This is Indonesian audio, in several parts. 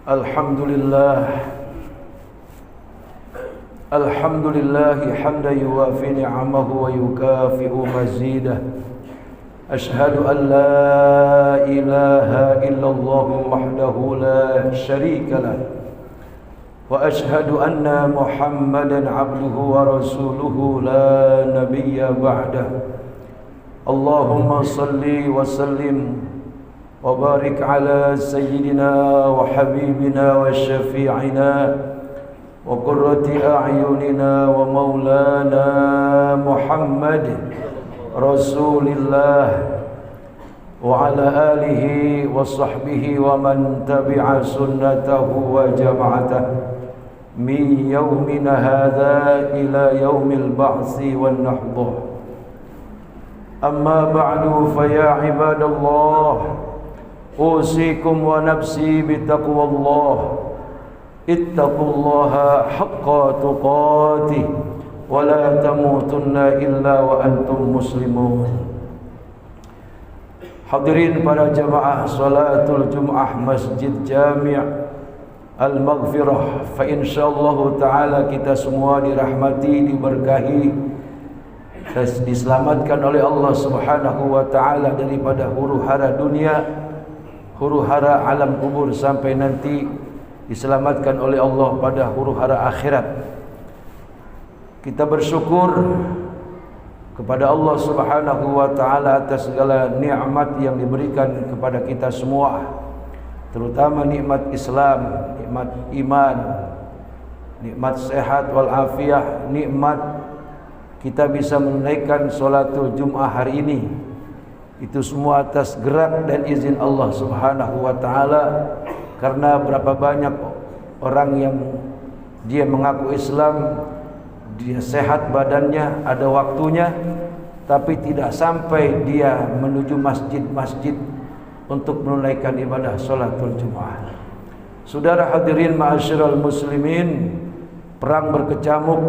Alhamdulillah hamdan yuwafi ni'amahu wa yukafi'u mazidah. Ashhadu an la ilaha illallah wahdahu la syarika lah, wa ashhadu anna Muhammadan abduhu wa rasuluhu la nabiyya ba'dah. Allahumma salli wa sallim wa barik ala sayyidina wa habibina wa syafi'ina wa qurrati a'yunina wa maulana Muhammad Rasulillah wa ala alihi wa sahbihi wa man tabi'a sunnatahu wa jama'atahu min yawmina hadha ila yawmil ba'si wan nahdah. Amma ba'du, fa ya ibadallah, usikum wa nafsi bitaqwallah. Ittaqullaha haqqa tuqatih wa la tamutunna illa wa antum muslimun. Hadirin para jamaah salatul Jum'ah Masjid Jami' Al-Maghfirah, fa insyaallah taala kita semua dirahmati, diberkahi, diselamatkan oleh Allah Subhanahu wa taala daripada huru-hara dunia, huru-hara alam kubur, sampai nanti diselamatkan oleh Allah pada huru-hara akhirat. Kita bersyukur kepada Allah Subhanahu wa taala atas segala nikmat yang diberikan kepada kita semua, terutama nikmat Islam, nikmat iman, nikmat sehat wal afiah, nikmat kita bisa menunaikan salatul Jum'ah hari ini. Itu semua atas gerak dan izin Allah Subhanahu wa taala. Karena berapa banyak orang yang dia mengaku Islam, dia sehat badannya, ada waktunya, tapi tidak sampai dia menuju masjid-masjid untuk menunaikan ibadah salatul Jum'ah. Saudara hadirin ma'asyiral muslimin, perang berkecamuk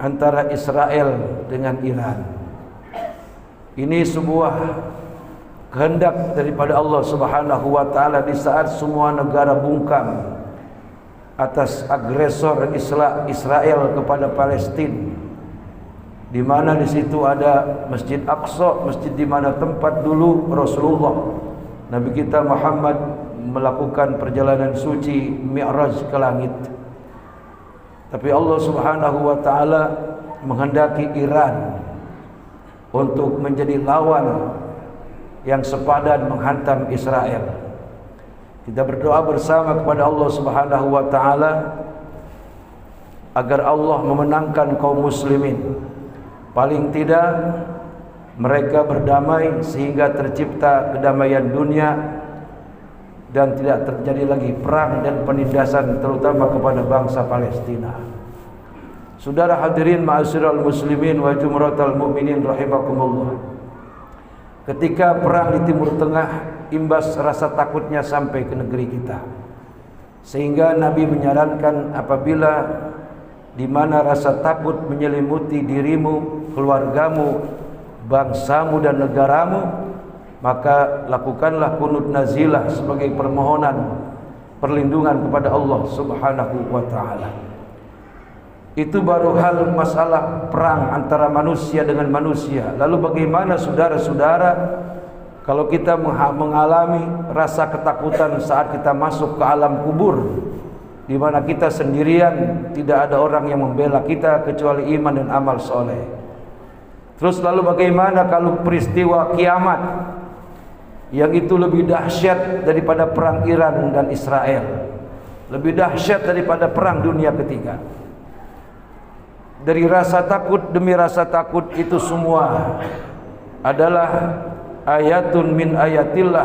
antara Israel dengan Iran. Ini sebuah kehendak daripada Allah Subhanahu wa taala di saat semua negara bungkam atas agresor Israel kepada Palestina, di mana di situ ada Masjid Aqsa, masjid di mana tempat dulu Rasulullah Nabi kita Muhammad melakukan perjalanan suci Mi'raj ke langit. Tapi Allah Subhanahu wa taala menghendaki Iran untuk menjadi lawan yang sepadan menghantam Israel. Kita berdoa bersama kepada Allah Subhanahu wa taala agar Allah memenangkan kaum muslimin. Paling tidak mereka berdamai sehingga tercipta kedamaian dunia dan tidak terjadi lagi perang dan penindasan, terutama kepada bangsa Palestina. Saudara hadirin ma'asyiral muslimin wa jumratal mu'minin rahimakumullah. Ketika perang di Timur Tengah, imbas rasa takutnya sampai ke negeri kita, sehingga Nabi menyarankan apabila di mana rasa takut menyelimuti dirimu, keluargamu, bangsamu dan negaramu, maka lakukanlah kunut nazilah sebagai permohonan perlindungan kepada Allah Subhanahu wa taala. Itu baru hal masalah perang antara manusia dengan manusia. Lalu bagaimana saudara-saudara kalau kita mengalami rasa ketakutan saat kita masuk ke alam kubur, di mana kita sendirian, tidak ada orang yang membela kita kecuali iman dan amal soleh. Terus lalu bagaimana kalau peristiwa kiamat yang itu lebih dahsyat daripada perang Iran dan Israel, lebih dahsyat daripada perang dunia ketiga. Dari rasa takut demi rasa takut itu semua adalah ayatun min ayatillah,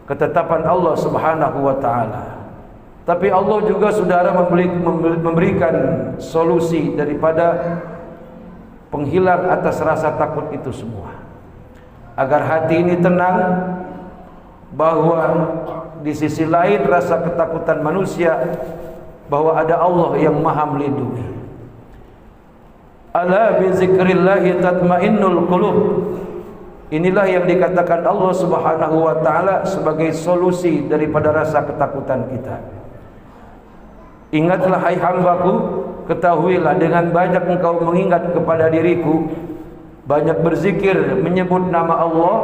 ketetapan Allah Subhanahu wa taala. Tapi Allah juga saudara memberikan solusi daripada penghilang atas rasa takut itu semua, agar hati ini tenang bahwa di sisi lain rasa ketakutan manusia, bahwa ada Allah yang maha melindungi. Ala bi zikrillahi tatmainnul qulub. Inilah yang dikatakan Allah Subhanahu wa taala sebagai solusi daripada rasa ketakutan kita. Ingatlah hai hambaku, ketahuilah dengan banyak engkau mengingat kepada diriku, banyak berzikir menyebut nama Allah,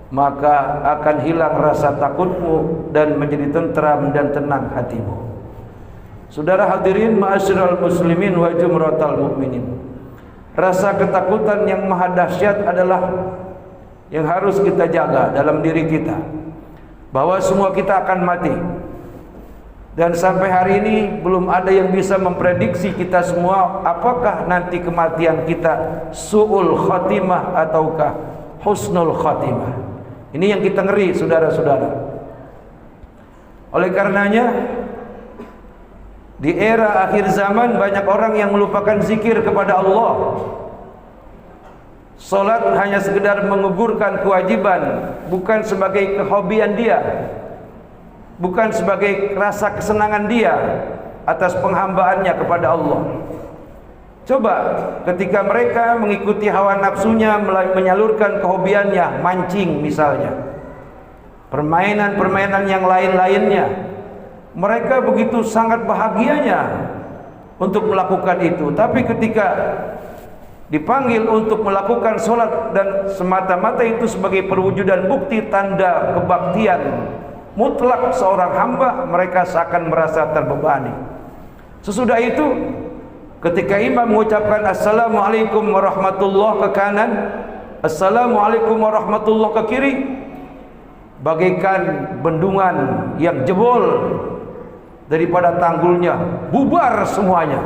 maka akan hilang rasa takutmu dan menjadi tentram dan tenang hatimu. Saudara hadirin ma'asyiral muslimin wa jumratal mukminin, rasa ketakutan yang maha dahsyat adalah yang harus kita jaga dalam diri kita, bahwa semua kita akan mati. Dan sampai hari ini belum ada yang bisa memprediksi kita semua apakah nanti kematian kita su'ul khatimah ataukah husnul khatimah. Ini yang kita ngeri, saudara-saudara. Oleh karenanya di era akhir zaman banyak orang yang melupakan zikir kepada Allah. Salat hanya sekedar menggugurkan kewajiban, bukan sebagai kehobian dia, bukan sebagai rasa kesenangan dia atas penghambaannya kepada Allah. Coba ketika mereka mengikuti hawa nafsunya, menyalurkan kehobiannya, mancing misalnya, permainan-permainan yang lain-lainnya, mereka begitu sangat bahagianya untuk melakukan itu. Tapi ketika dipanggil untuk melakukan sholat dan semata-mata itu sebagai perwujudan bukti tanda kebaktian mutlak seorang hamba, mereka seakan merasa terbebani. Sesudah itu ketika imam mengucapkan assalamualaikum warahmatullahi ke kanan, assalamualaikum warahmatullahi ke kiri, bagaikan bendungan yang jebol daripada tanggulnya, bubar semuanya.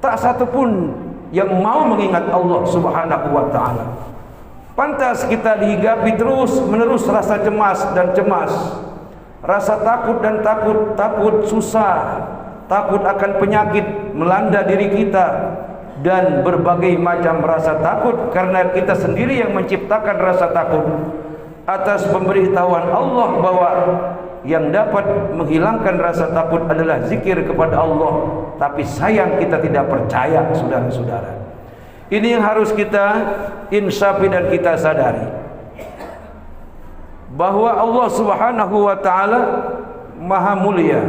Tak satu pun yang mau mengingat Allah Subhanahu wa taala. Pantas kita dihigapi terus menerus rasa cemas dan cemas, rasa takut dan takut susah, takut akan penyakit melanda diri kita, dan berbagai macam rasa takut karena kita sendiri yang menciptakan rasa takut atas pemberitahuan Allah bahwa yang dapat menghilangkan rasa takut adalah zikir kepada Allah. Tapi sayang kita tidak percaya, saudara-saudara. Ini yang harus kita insafi dan kita sadari, bahwa Allah Subhanahu wa taala maha mulia,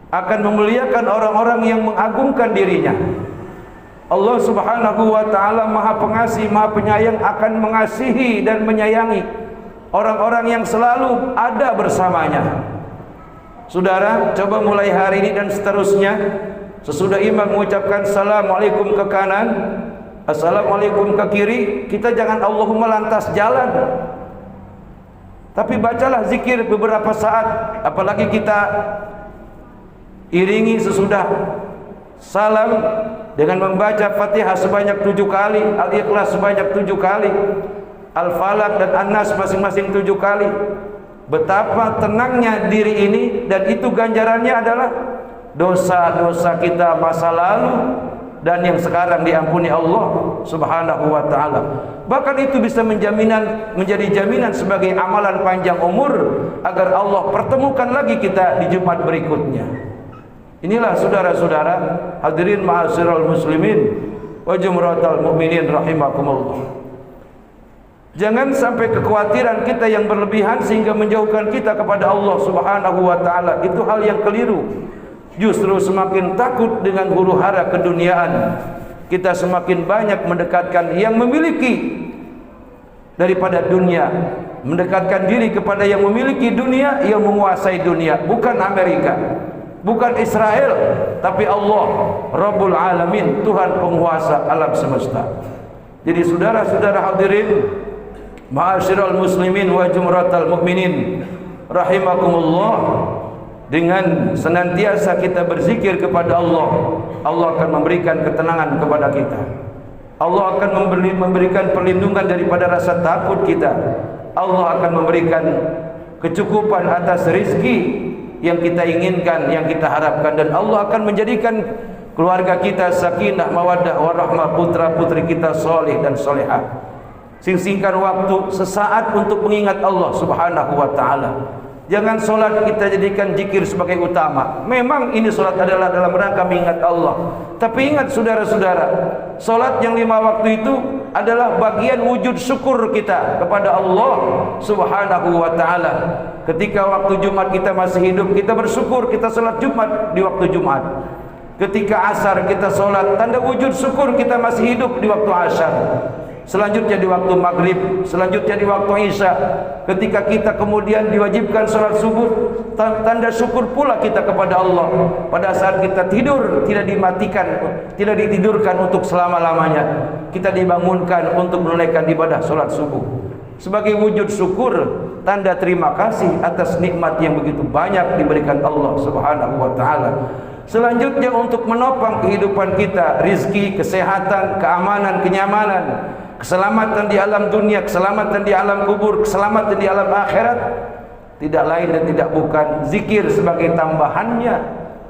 akan memuliakan orang-orang yang mengagungkan dirinya. Allah Subhanahu wa taala maha pengasih, maha penyayang, akan mengasihi dan menyayangi orang-orang yang selalu ada bersamanya. Saudara, coba mulai hari ini dan seterusnya, sesudah imam mengucapkan assalamualaikum ke kanan, assalamualaikum ke kiri, kita jangan Allahumma lantas jalan, tapi bacalah zikir beberapa saat. Apalagi kita iringi sesudah salam dengan membaca Fatihah sebanyak 7 kali, Al-Ikhlas sebanyak 7 kali, Al-Falaq dan An-Nas masing-masing 7 kali. Betapa tenangnya diri ini, dan itu ganjarannya adalah dosa-dosa kita masa lalu dan yang sekarang diampuni Allah Subhanahu wa taala. Bahkan itu bisa menjadi jaminan sebagai amalan panjang umur agar Allah pertemukan lagi kita di Jumat berikutnya. Inilah saudara-saudara hadirin ma'asyiral muslimin wa jumratal mukminin rahimakumullah. Jangan sampai kekhawatiran kita yang berlebihan sehingga menjauhkan kita kepada Allah Subhanahu wa taala. Itu hal yang keliru. Justru semakin takut dengan huru-hara keduniaan, kita semakin banyak mendekatkan yang memiliki daripada dunia, mendekatkan diri kepada yang memiliki dunia, yang menguasai dunia. Bukan Amerika, bukan Israel, tapi Allah Rabbul Alamin, Tuhan penguasa alam semesta. Jadi saudara-saudara hadirin ma'asyiral muslimin wa jumratal mukminin rahimakumullah, dengan senantiasa kita berzikir kepada Allah, Allah akan memberikan ketenangan kepada kita. Allah akan memberikan perlindungan daripada rasa takut kita. Allah akan memberikan kecukupan atas rizki yang kita inginkan, yang kita harapkan, dan Allah akan menjadikan keluarga kita sakinah, mawaddah, warahmah, putra-putri kita soleh dan solehah. Singsingkan waktu sesaat untuk mengingat Allah Subhanahu wa taala. Jangan solat kita jadikan zikir sebagai utama. Memang ini solat adalah dalam rangka mengingat Allah, tapi ingat saudara-saudara, solat yang 5 waktu itu adalah bagian wujud syukur kita kepada Allah Subhanahu wa taala. Ketika waktu Jumat kita masih hidup, kita bersyukur kita salat Jumat di waktu Jumat. Ketika asar kita salat, tanda wujud syukur kita masih hidup di waktu asar. Selanjutnya di waktu maghrib, selanjutnya di waktu isya. Ketika kita kemudian diwajibkan salat subuh, tanda syukur pula kita kepada Allah. Pada saat kita tidur, tidak dimatikan, tidak ditidurkan untuk selama-lamanya. Kita dibangunkan untuk menunaikan ibadah salat subuh. Sebagai wujud syukur, tanda terima kasih atas nikmat yang begitu banyak diberikan Allah Subhanahu wa taala. Selanjutnya untuk menopang kehidupan kita, rizki, kesehatan, keamanan, kenyamanan, keselamatan di alam dunia, keselamatan di alam kubur, keselamatan di alam akhirat, tidak lain dan tidak bukan zikir sebagai tambahannya,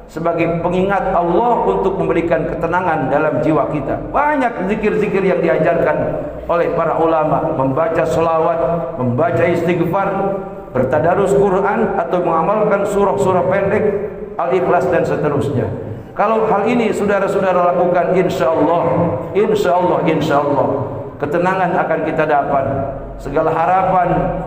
sebagai pengingat Allah untuk memberikan ketenangan dalam jiwa kita. Banyak zikir-zikir yang diajarkan oleh para ulama, membaca sholawat, membaca istighfar, bertadarus Quran, atau mengamalkan surah-surah pendek, Al-Ikhlas dan seterusnya. Kalau hal ini saudara-saudara lakukan, insya Allah, ketenangan akan kita dapat. Segala harapan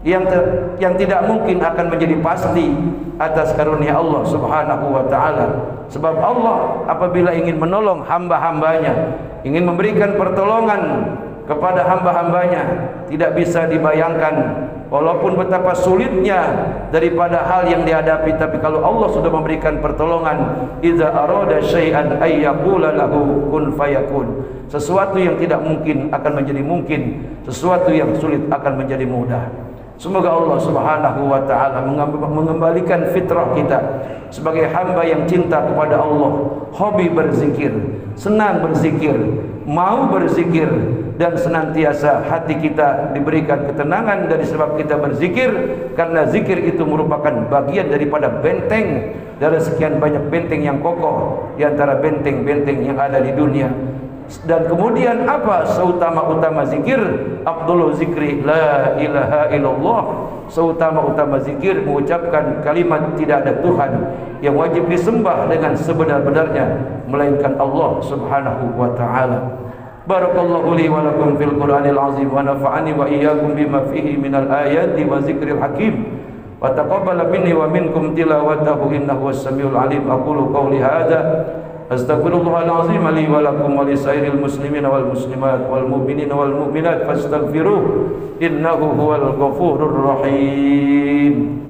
yang tidak mungkin akan menjadi pasti atas karunia Allah Subhanahu wa taala. Sebab Allah apabila ingin menolong hamba-hambanya, ingin memberikan pertolongan kepada hamba-hambanya, tidak bisa dibayangkan walaupun betapa sulitnya daripada hal yang dihadapi, tapi kalau Allah sudah memberikan pertolongan, idza arada syai'an ay yaqula lahu kun fayakun. Sesuatu yang tidak mungkin akan menjadi mungkin, sesuatu yang sulit akan menjadi mudah. Semoga Allah Subhanahu wa taala mengembalikan fitrah kita sebagai hamba yang cinta kepada Allah, hobi berzikir, senang berzikir, mau berzikir, dan senantiasa hati kita diberikan ketenangan dari sebab kita berzikir, karena zikir itu merupakan bagian daripada benteng dari sekian banyak benteng yang kokoh di antara benteng-benteng yang ada di dunia. Dan kemudian apa seutama-utama zikir? Afdhalul zikri la ilaha illallah. Seutama-utama zikir mengucapkan kalimat tidak ada Tuhan yang wajib disembah dengan sebenar-benarnya melainkan Allah Subhanahu wa taala. Barakallahu li wa lakum fil Qur'anil azim wa nafa'ani wa iyyakum bima fihi minal ayati wa zikril hakim. Wa taqabbala minni wa minkum tilawatahu innahu was-samiul alim. Aqulu qawli hadza astaghfirullahal azim li wa lakum wa li sairil muslimina wal muslimat wal mu'minina wal mu'minat fastaghfiruh innahu huwal ghafurur rahim.